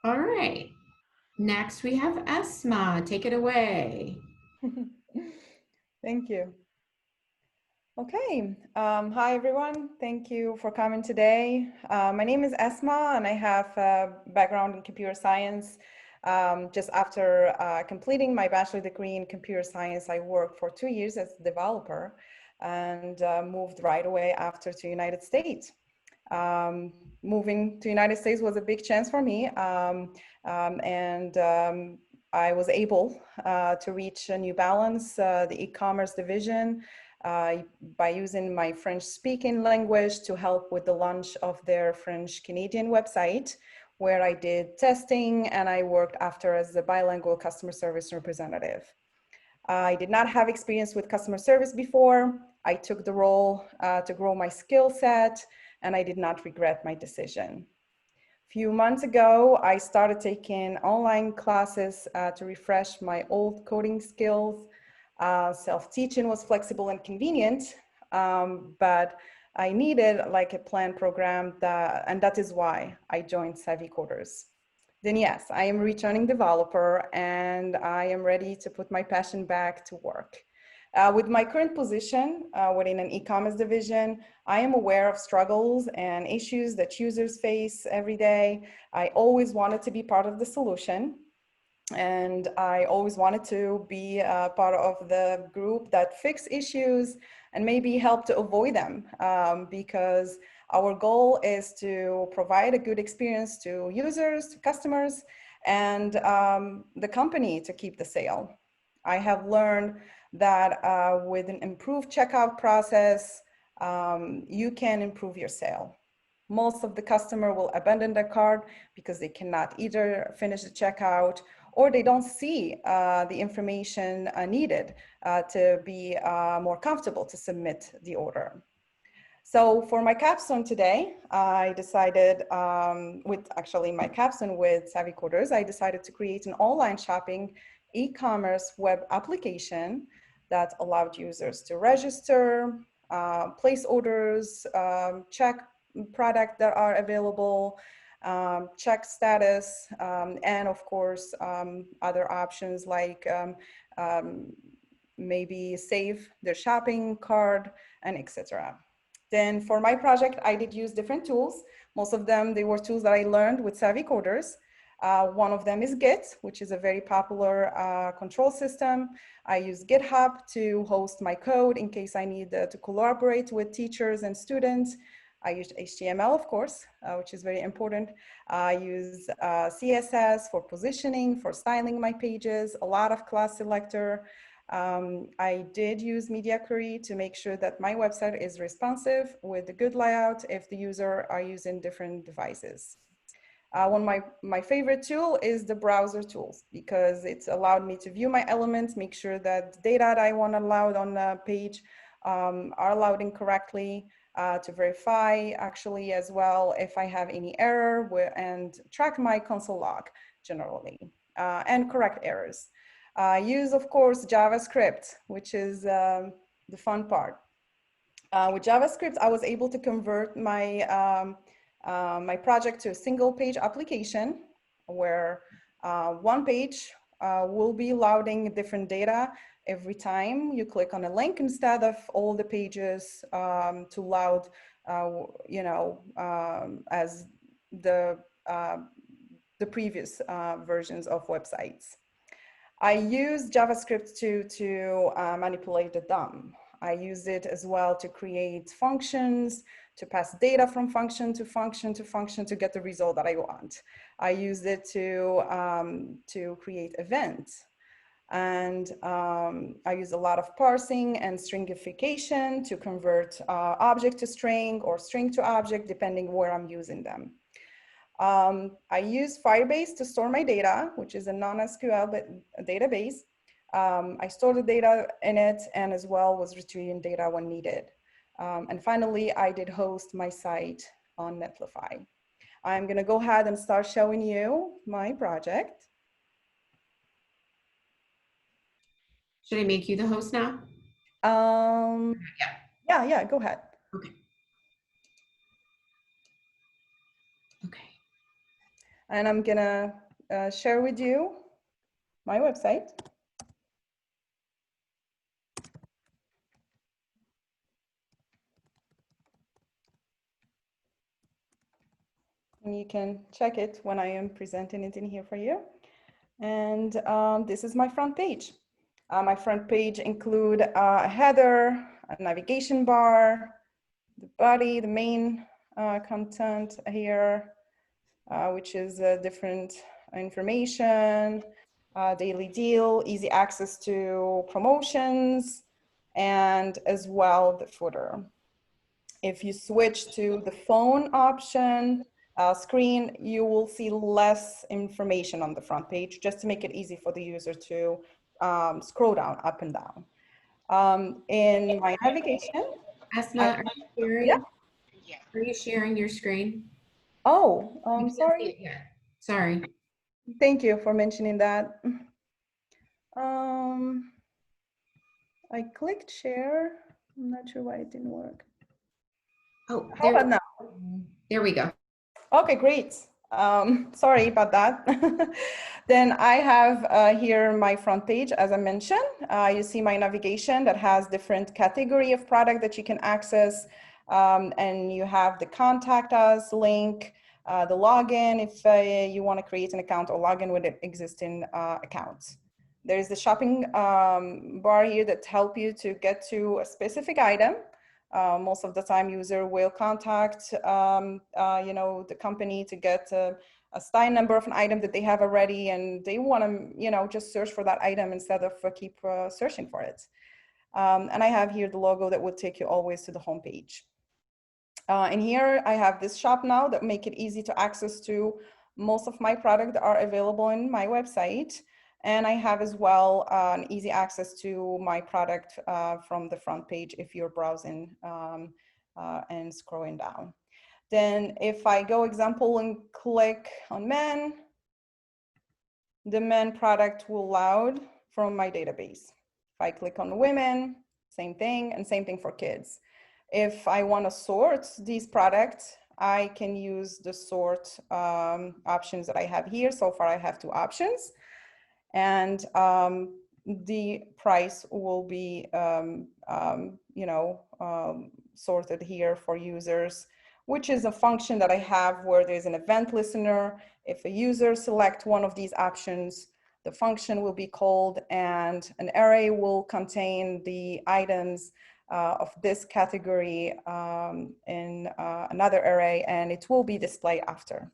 All right. Next, we have Asma. Take it away. Thank you. Okay. Hi, everyone. Thank you for coming today. My name is Asma, and I have a background in computer science. Just after completing my bachelor degree in computer science, I worked for 2 years as a developer and moved right away after to United States. Moving to United States was a big chance for me, and I was able to reach a New Balance, the e-commerce division, uh, by using my French speaking language to help with the launch of their French Canadian website, where I did testing and I worked after as a bilingual customer service representative. I did not have experience with customer service before. I took the role to grow my skill set, and I did not regret my decision. A few months ago, I started taking online classes to refresh my old coding skills. Self-teaching was flexible and convenient, but I needed like a planned program and that is why I joined Savvy Coders. Then yes, I am a returning developer and I am ready to put my passion back to work. With my current position within an e-commerce division, I am aware of struggles and issues that users face every day. I always wanted to be part of the solution, and I always wanted to be part of the group that fix issues and maybe help to avoid them, because our goal is to provide a good experience to users, to customers, and the company to keep the sale. I have learned that with an improved checkout process, you can improve your sale. Most of the customer will abandon their cart because they cannot either finish the checkout or they don't see the information needed to be more comfortable to submit the order. So for my capstone today, I decided with actually my capstone with Savvy Coders, I decided to create an online shopping e-commerce web application that allowed users to register, place orders, check product that are available, check status, and of course, other options like maybe save their shopping cart and etc. Then for my project, I did use different tools. Most of them, they were tools that I learned with Savvy Coders. One of them is Git, which is a very popular control system. I use GitHub to host my code in case I need to collaborate with teachers and students. I use HTML, of course, which is very important. I use CSS for positioning, for styling my pages, a lot of class selector. I did use Media Query to make sure that my website is responsive with a good layout if the user are using different devices. One of my favorite tool is the browser tools because it's allowed me to view my elements, make sure that the data that I want allowed on the page are allowed incorrectly, to verify actually as well if I have any error and track my console log generally and correct errors. Use, of course, JavaScript, which is the fun part. With JavaScript, I was able to convert my project to a single page application where one page will be loading different data every time you click on a link instead of all the pages to load, as uh, the previous versions of websites. I use JavaScript to manipulate the DOM. I use it as well to create functions, to pass data from function to function to function to get the result that I want. I use it to create events. And I use a lot of parsing and stringification to convert object to string or string to object, depending where I'm using them. I use Firebase to store my data, which is a non-SQL database. I store the data in it and as well was retrieving data when needed. And finally, I did host my site on Netlify. I'm gonna go ahead and start showing you my project. Should I make you the host now? Yeah, go ahead. Okay. Okay. and I'm gonna share with you my website. And you can check it when I am presenting it in here for you. And this is my front page. My front page include a header, a navigation bar, the body, the main content here, which is different information, daily deal, easy access to promotions, and as well the footer. If you switch to the phone option screen, you will see less information on the front page, just to make it easy for the user to scroll down, up and down. In my navigation, Asma, yeah. Are you sharing your screen? Oh, We can't see sorry. it yet. Sorry. Thank you for mentioning that. I clicked share. I'm not sure why it didn't work. Oh, How about now? There we go. Okay, great. Sorry about that. Then I have here my front page, as I mentioned. You see my navigation that has different category of product that you can access. And you have the contact us link, the login if you want to create an account or log in with an existing account. There's the shopping bar here that help you to get to a specific item. Most of the time user will contact the company to get a STI number of an item that they have already, and they want to just search for that item instead of keep searching for it. And I have here the logo that would take you always to the home page. And here I have this shop now that make it easy to access to most of my products that are available in my website. And I have as well an easy access to my product from the front page if you're browsing and scrolling down. Then if I go example and click on men, the men product will load from my database. If I click on women, same thing, and same thing for kids. If I want to sort these products, I can use the sort options that I have here. So far I have two options, and the price will be sorted here for users, which is a function that I have where there's an event listener. If a user select one of these options, the function will be called and an array will contain the items of this category in another array, and it will be displayed after.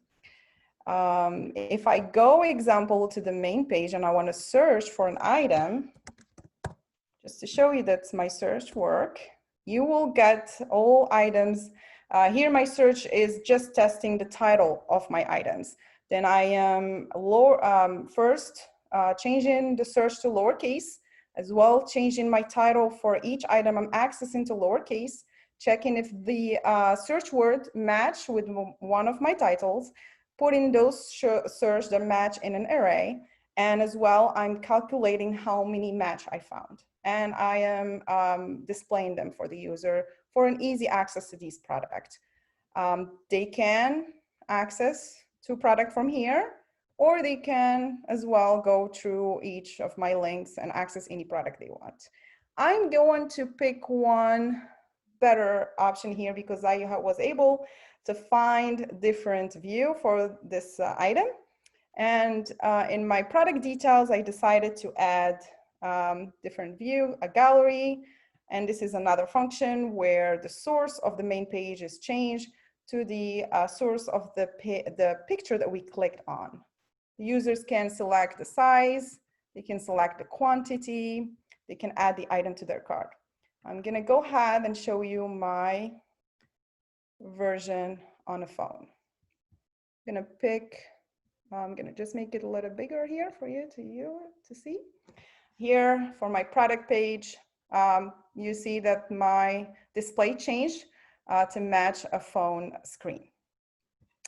If I go example to the main page and I want to search for an item, just to show you that my search work, you will get all items. Here my search is just testing the title of my items. Then I am first changing the search to lowercase, as well changing my title for each item I'm accessing to lowercase, checking if the search word match with one of my titles, putting those search that match in an array, and as well I'm calculating how many match I found. And I am displaying them for the user for an easy access to these products. They can access to product from here, or they can as well go through each of my links and access any product they want. I'm going to pick one better option here because I was able to find different view for this item. And in my product details, I decided to add different view, a gallery. And this is another function where the source of the main page is changed to the source of the picture that we clicked on. The users can select the size, they can select the quantity, they can add the item to their cart. I'm gonna go ahead and show you my version on a phone. I'm gonna pick, I'm gonna just make it a little bigger here for you to see. Here for my product page, you see that my display changed to match a phone screen.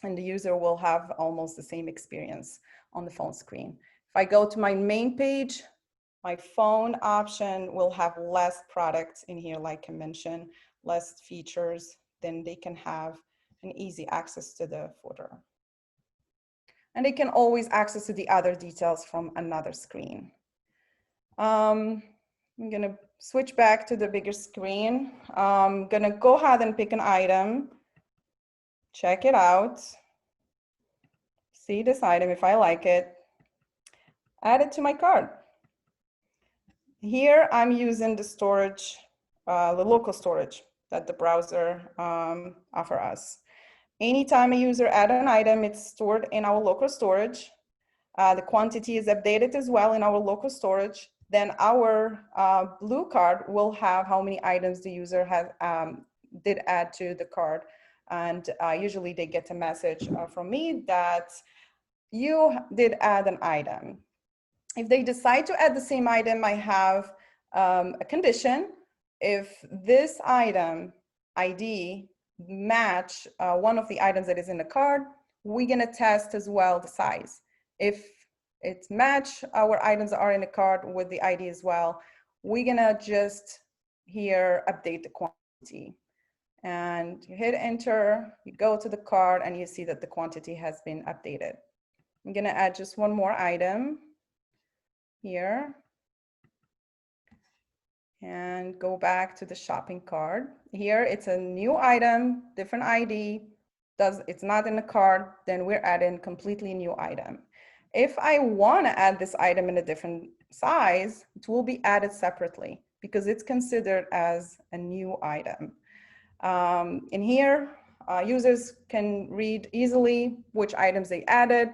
And the user will have almost the same experience on the phone screen. If I go to my main page, my phone option will have less products in here, like I mentioned, less features, then they can have an easy access to the footer. and they can always access to the other details from another screen. I'm gonna switch back to the bigger screen. I'm gonna go ahead and pick an item, check it out, see this item if I like it, add it to my cart. Here I'm using the storage, the local storage that the browser offer us. Anytime a user add an item, it's stored in our local storage. The quantity is updated as well in our local storage. Then our blue card will have how many items the user has did add to the card. And usually they get a message from me that you did add an item. If they decide to add the same item, I have a condition. If this item ID match one of the items that is in the card, we're gonna test as well the size. If it match our items are in the card with the ID as well, we're gonna just here update the quantity. And you hit enter, you go to the card and you see that the quantity has been updated. I'm gonna add just one more item here and go back to the shopping cart. Here it's a new item, different ID. It's not in the cart, then we're adding completely new item. If I want to add this item in a different size, it will be added separately because it's considered as a new item. In here, users can read easily which items they added.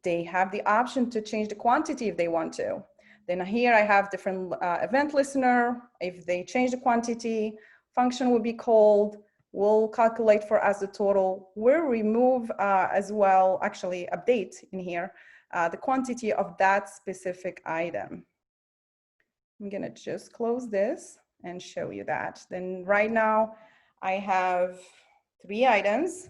They have the option to change the quantity if they want to. Then here I have different event listener. If they change the quantity, function will be called, will calculate for us the total. We'll remove as well, actually update in here, the quantity of that specific item. I'm gonna just close this and show you that. Then right now I have 3 items.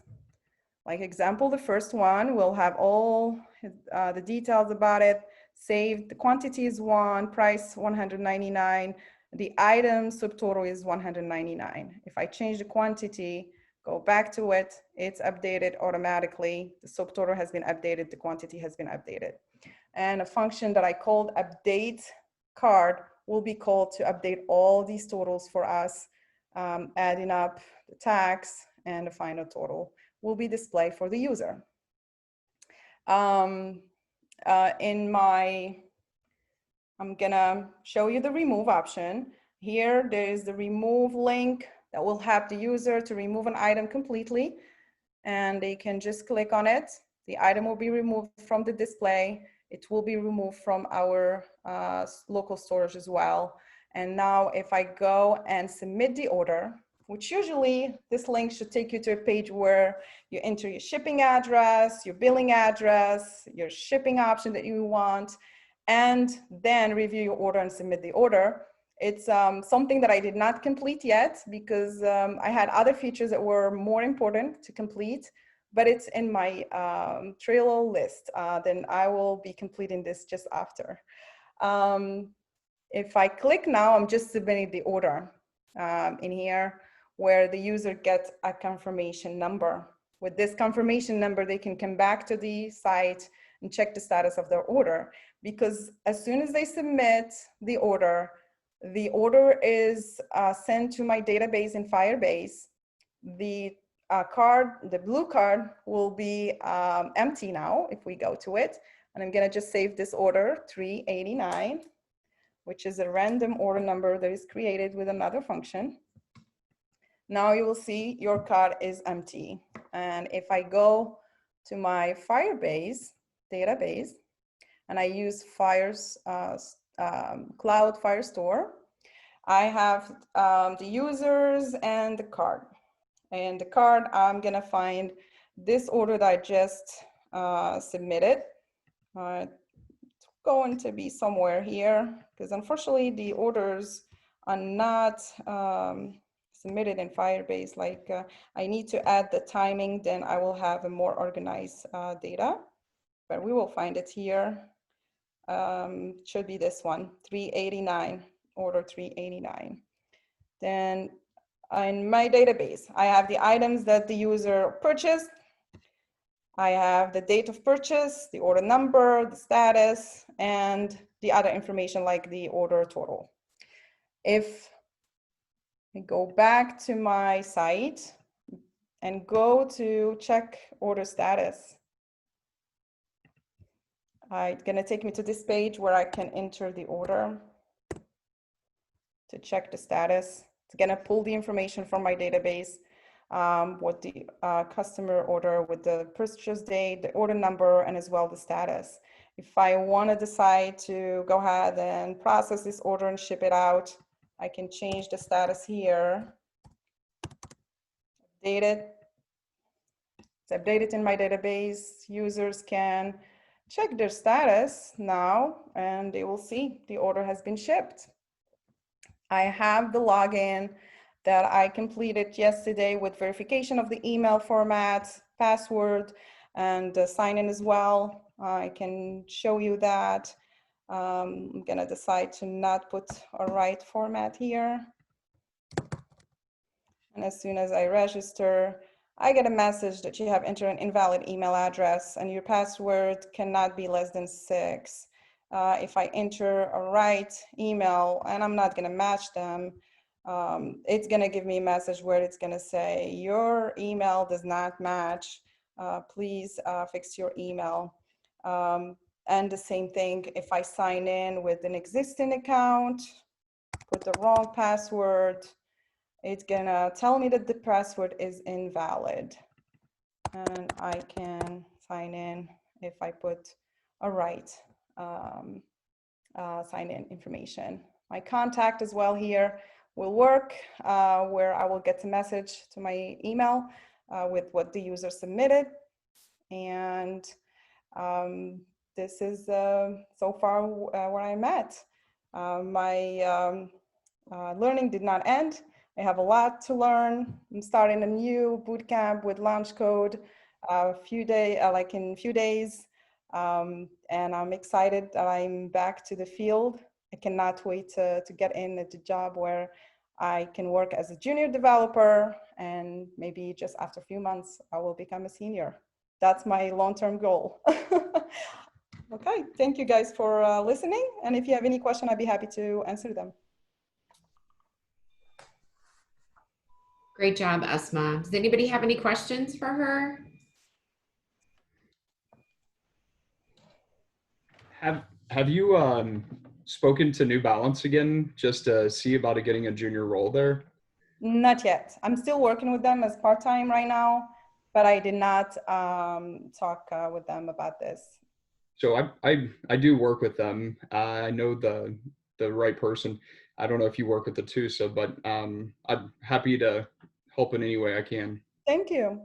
Like example, the first one will have all the details about it. Saved, the quantity is 1, price 199. The item subtotal is 199. If I change the quantity, go back to it, it's updated automatically. The subtotal has been updated, the quantity has been updated. And a function that I called update card will be called to update all these totals for us, adding up the tax and the final total will be displayed for the user. I'm gonna show you the remove option. Here, there is the remove link that will help the user to remove an item completely. And they can just click on it. The item will be removed from the display. It will be removed from our local storage as well. And now if I go and submit the order, which usually this link should take you to a page where you enter your shipping address, your billing address, your shipping option that you want, and then review your order and submit the order. It's something that I did not complete yet because I had other features that were more important to complete, but it's in my Trello list. Then I will be completing this just after. If I click now, I'm just submitting the order in here where the user gets a confirmation number. With this confirmation number, they can come back to the site and check the status of their order. Because as soon as they submit the order is sent to my database in Firebase. The the blue card will be empty now if we go to it. And I'm gonna just save this order, 389, which is a random order number that is created with another function. Now you will see your card is empty. And if I go to my Firebase database and I use Cloud Firestore, I have the users and the card. And the card, I'm gonna find this order that I just submitted. It's going to be somewhere here because unfortunately the orders are not submitted in Firebase. Like I need to add the timing, then I will have a more organized data, but we will find it here. Should be this one, 389, order 389. Then in my database, I have the items that the user purchased. I have the date of purchase, the order number, the status, and the other information like the order total. If I go back to my site and go to check order status, it's gonna take me to this page where I can enter the order to check the status. It's gonna pull the information from my database, what the customer order with the purchase date, the order number, and as well the status. If I wanna decide to go ahead and process this order and ship it out, I can change the status here, update it. It's updated in my database. Users can check their status now and they will see the order has been shipped. I have the login that I completed yesterday with verification of the email format, password, and sign in as well. I can show you that. I'm gonna decide to not put a right format here. And as soon as I register, I get a message that you have entered an invalid email address and your password cannot be less than 6. If I enter a right email and I'm not gonna match them, it's gonna give me a message where it's gonna say, your email does not match. Please fix your email. And the same thing, if I sign in with an existing account, put the wrong password, it's gonna tell me that the password is invalid. And I can sign in if I put a right sign in information. My contact as well here will work, where I will get a message to my email with what the user submitted. And this is so far where I'm at. My learning did not end. I have a lot to learn. I'm starting a new boot camp with launch code like in a few days. And I'm excited that I'm back to the field. I cannot wait to get in at the job where I can work as a junior developer, and maybe just after a few months, I will become a senior. That's my long-term goal. Okay, thank you guys for listening. And if you have any question, I'd be happy to answer them. Great job, Asma. Does anybody have any questions for her? Have you spoken to New Balance again just to see about getting a junior role there? Not yet. I'm still working with them as part-time right now, but I did not talk with them about this. So I do work with them. I know the right person. I don't know if you work with the two, but I'm happy to help in any way I can. Thank you.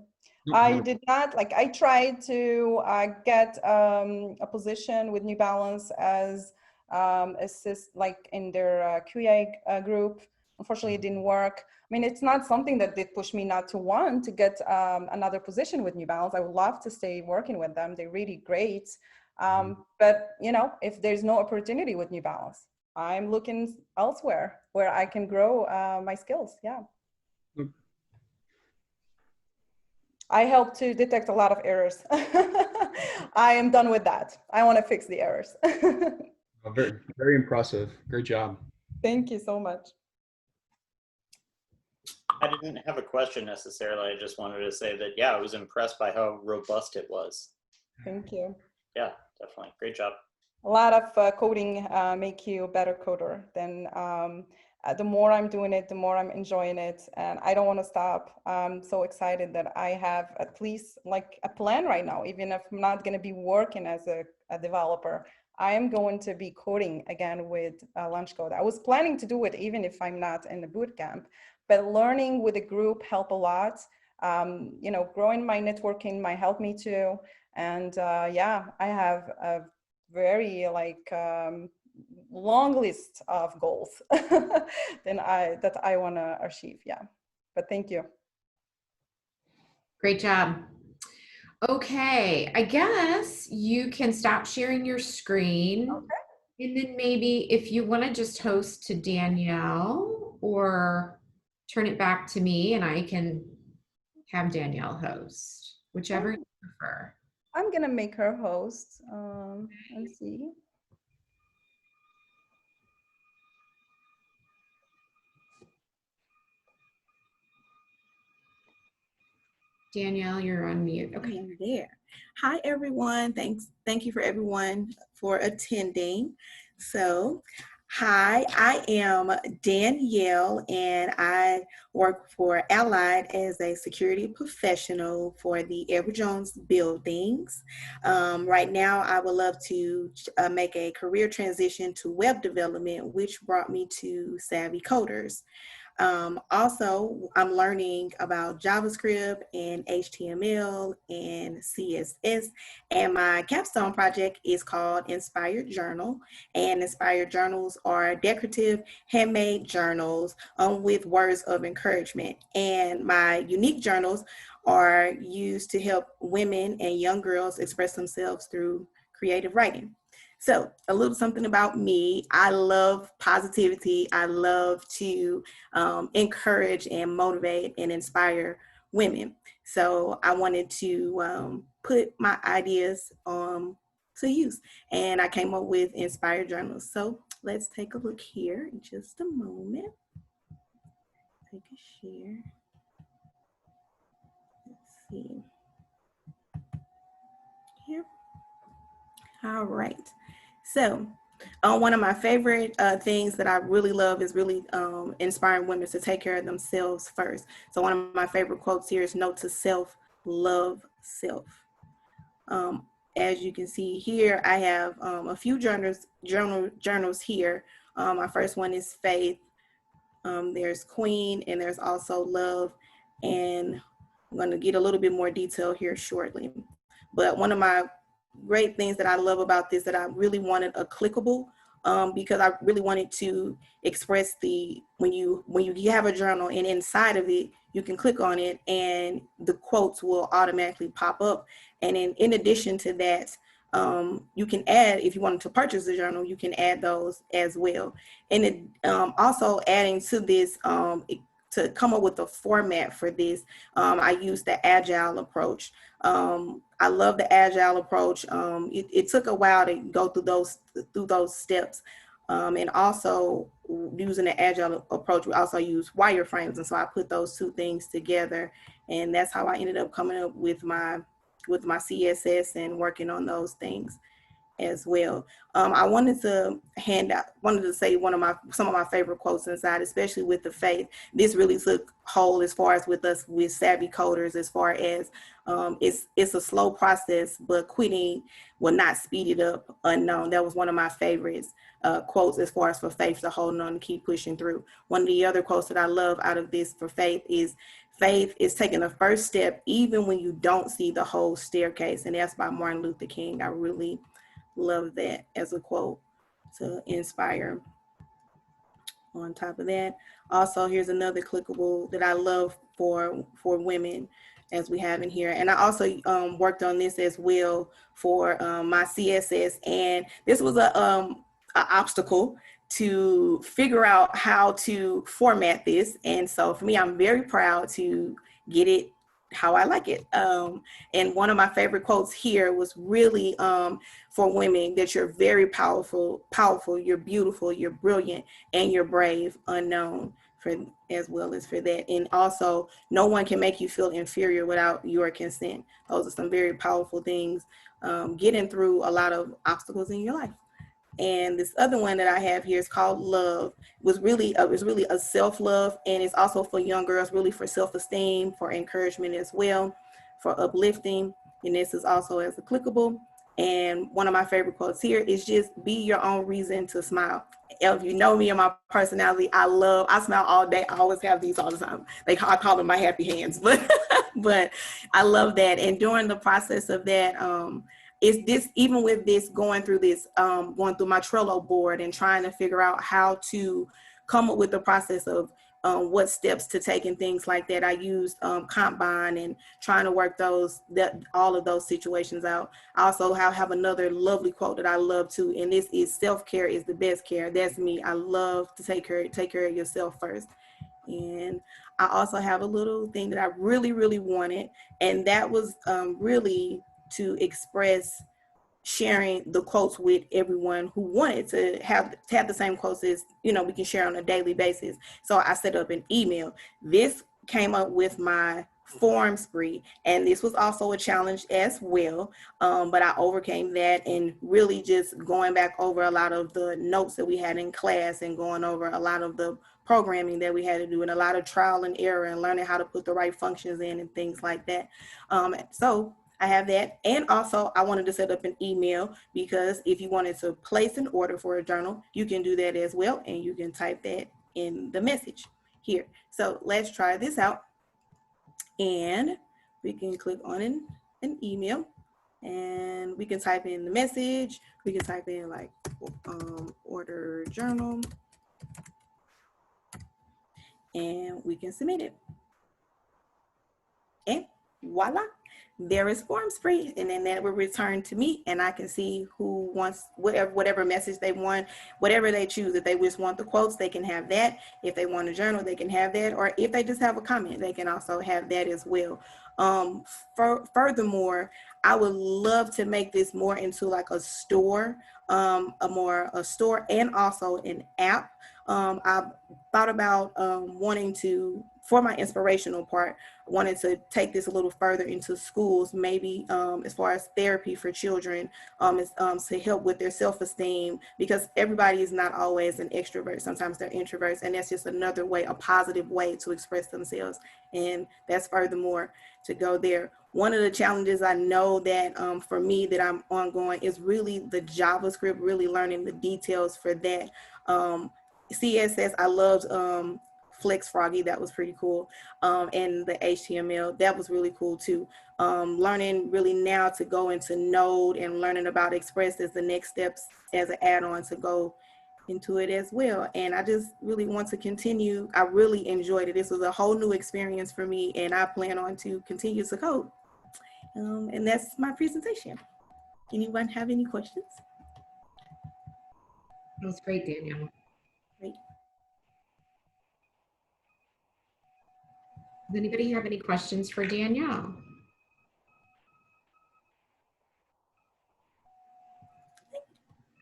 Nope, I 100%. did not, like, I tried to get a position with New Balance as assist, like in their QA group. Unfortunately, it didn't work. I mean, it's not something that did push me not to want to get another position with New Balance. I would love to stay working with them. They're really great. But, you know, if there's no opportunity with New Balance, I'm looking elsewhere where I can grow my skills. Yeah. I help to detect a lot of errors. I am done with that. I want to fix the errors. Very, very impressive. Great job. Thank you so much. I didn't have a question necessarily. I just wanted to say that, yeah, I was impressed by how robust it was. Thank you. Yeah, definitely. Great job. A lot of coding make you a better coder. Then the more I'm doing it, the more I'm enjoying it, and I don't want to stop. I'm so excited that I have at least like a plan right now. Even if I'm not going to be working as a developer, I am going to be coding again with Launch Code. I was planning to do it even if I'm not in the boot camp, but learning with a group help a lot. You know, growing my networking might help me too. And yeah, I have a very like long list of goals that I want to achieve. Yeah, but thank you. Great job. Okay, I guess you can stop sharing your screen. Okay. And then maybe if you want to just host to Danielle or turn it back to me and I can have Danielle host, whichever you prefer. I'm gonna make her host. Let's see. Danielle, you're on mute. I Okay. am there. Hi, everyone. Thank you for everyone for attending. So, hi, I am Danielle, and I work for Allied as a security professional for the Edward Jones buildings. Right now, I would love to make a career transition to web development, which brought me to Savvy Coders. Also, I'm learning about JavaScript and HTML and CSS. And my capstone project is called Inspired Journal. And Inspired Journals are decorative, handmade journals with words of encouragement. And my unique journals are used to help women and young girls express themselves through creative writing. So, a little something about me. I love positivity. I love to encourage and motivate and inspire women. So I wanted to put my ideas to use, and I came up with Inspired Journals. So let's take a look here in just a moment. Take a share. Let's see here. All right. So one of my favorite things that I really love is really inspiring women to take care of themselves first. So one of my favorite quotes here is note to self, love self. As you can see here, I have a few journals here. My first one is faith. There's queen, and there's also love. And I'm going to get a little bit more detail here shortly. But one of my great things that I love about this, that I really wanted a clickable, because I really wanted to express when you have a journal, and inside of it you can click on it and the quotes will automatically pop up. And in addition to that, you can add, if you wanted to purchase the journal, you can add those as well. And it, also adding to this, to come up with a format for this, I use the agile approach. I love the agile approach. It took a while to go through those steps. And also using the agile approach, we also use wireframes. And so I put those two things together, and that's how I ended up coming up with my CSS and working on those things as well. I wanted to say some of my favorite quotes inside, especially with the faith. This really took hold as far as with us with Savvy Coders, as far as it's a slow process, but quitting will not speed it up. Unknown. That was one of my favorites quotes as far as for faith, to hold on and keep pushing through. One of the other quotes that I love out of this for faith is taking the first step even when you don't see the whole staircase. And that's by Martin Luther King. I really love that as a quote to inspire. On top of that, also here's another clickable that I love for women, as we have in here. And I also worked on this as well for my CSS, and this was a obstacle to figure out how to format this. And so for me, I'm very proud to get it how I like it. And one of my favorite quotes here was really for women, that you're very powerful, you're beautiful, you're brilliant, and you're brave, unknown, for as well as for that. And also, no one can make you feel inferior without your consent. Those are some very powerful things, getting through a lot of obstacles in your life. And this other one that I have here is called Love. It was really a self-love, and it's also for young girls, really for self-esteem, for encouragement as well, for uplifting. And this is also as a clickable. And one of my favorite quotes here is just be your own reason to smile. If you know me and my personality, I smile all day. I always have these all the time. I call them my happy hands, but I love that. And during the process of that, is this, even with this, going through my Trello board and trying to figure out how to come up with the process of what steps to take and things like that. I used Kanban and trying to work all of those situations out. I also have another lovely quote that I love too, and this is self-care is the best care. That's me. I love to take care of yourself first. And I also have a little thing that I really, really wanted, and that was really to express sharing the quotes with everyone who wanted to have the same quotes as, you know, we can share on a daily basis. So I set up an email. This came up with my form spree, and this was also a challenge as well, but I overcame that, and really just going back over a lot of the notes that we had in class and going over a lot of the programming that we had to do, and a lot of trial and error and learning how to put the right functions in and things like that. So I have that. And also I wanted to set up an email, because if you wanted to place an order for a journal, you can do that as well, and you can type that in the message here. So let's try this out. And we can click on an email, and we can type in the message. We can type in like order journal, and we can submit it. And voila, there is form spree, and then that will return to me, and I can see who wants whatever message they want, whatever they choose. If they just want the quotes, they can have that. If they want a journal, they can have that. Or if they just have a comment, they can also have that as well. Furthermore, I would love to make this more into like a store, a store and also an app. I thought about wanting to, for my inspirational part, wanted to take this a little further into schools, maybe as far as therapy for children, to help with their self-esteem, because everybody is not always an extrovert. Sometimes they're introverts, and that's just another way, a positive way to express themselves. And that's furthermore to go there. One of the challenges I know that for me that I'm ongoing is really the JavaScript, really learning the details for that. CSS, I loved Flex Froggy, that was pretty cool. And the HTML, that was really cool too. Learning really now to go into Node and learning about Express as the next steps as an add-on to go into it as well. And I just really want to continue. I really enjoyed it. This was a whole new experience for me, and I plan on to continue to code. And that's my presentation. Anyone have any questions? That was great, Danielle. Great. Does anybody have any questions for Danielle?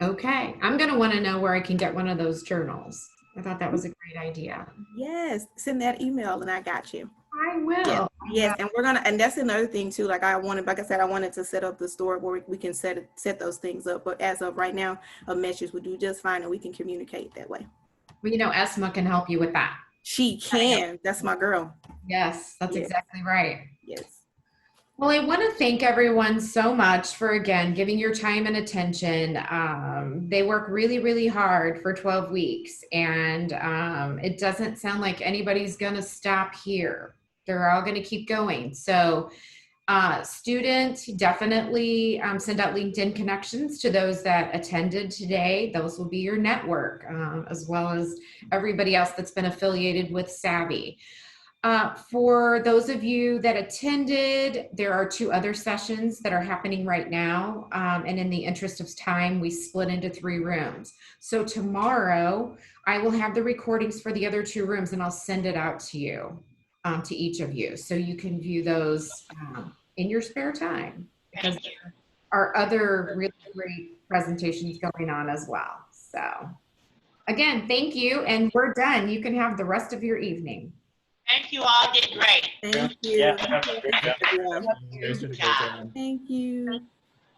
Okay, I'm gonna want to know where I can get one of those journals. I thought that was a great idea. Yes, send that email and I got you. I will. Yes, yes. And we're gonna, and that's another thing too. Like like I said, I wanted to set up the store where we can set those things up. But as of right now, a message would do just fine, and we can communicate that way. Well, you know, Asma can help you with that. She can. That's my girl. Yes, that's Yes. exactly right. Yes. Well, I want to thank everyone so much for, again, giving your time and attention. They work really, really hard for 12 weeks, and it doesn't sound like anybody's going to stop here. They're all going to keep going. So students, definitely send out LinkedIn connections to those that attended today. Those will be your network, as well as everybody else that's been affiliated with Savvy. For those of you that attended, there are 2 other sessions that are happening right now. And in the interest of time, we split into 3 rooms. So tomorrow, I will have the recordings for the other 2 rooms, and I'll send it out to you, to each of you. So you can view those in your spare time, because there are other really great presentations going on as well. So again, thank you. And we're done. You can have the rest of your evening. Thank you all, did great. Thank you. Yeah. Good job. Thank you.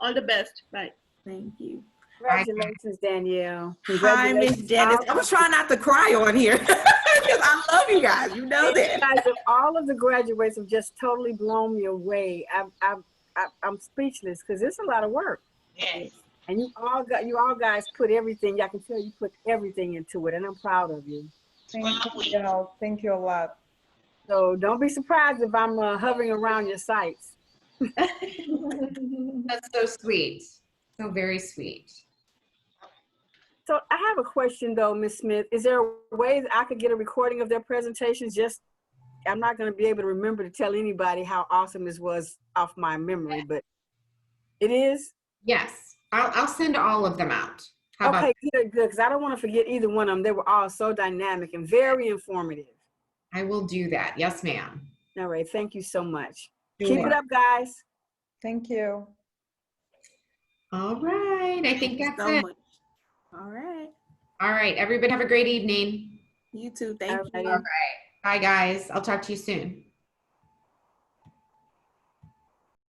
All the best. Bye. Thank you. Congratulations, Danielle. Hi, Miss Janice. I was trying not to cry on here because I love you guys. You know You that. guys, all of the graduates have just totally blown me away. I'm speechless because it's a lot of work. Yes. And you all guys put everything. I can tell you put everything into it, and I'm proud of you. Thank you. Thank you a lot. So don't be surprised if I'm hovering around your sites. That's so sweet. So very sweet. So I have a question though, Ms. Smith. Is there a way that I could get a recording of their presentations? I'm not going to be able to remember to tell anybody how awesome this was off my memory, but it is? Yes, I'll send all of them out. How about Okay, good, because I don't want to forget either one of them. They were all so dynamic and very informative. I will do that. Yes, ma'am. All right, thank you so much. You're Keep it up, guys. Thank you. All right. I think Thank you that's so it. much. All right. All right. Everybody have a great evening. You too. Thank Alrighty. you. Bye, guys. I'll talk to you soon.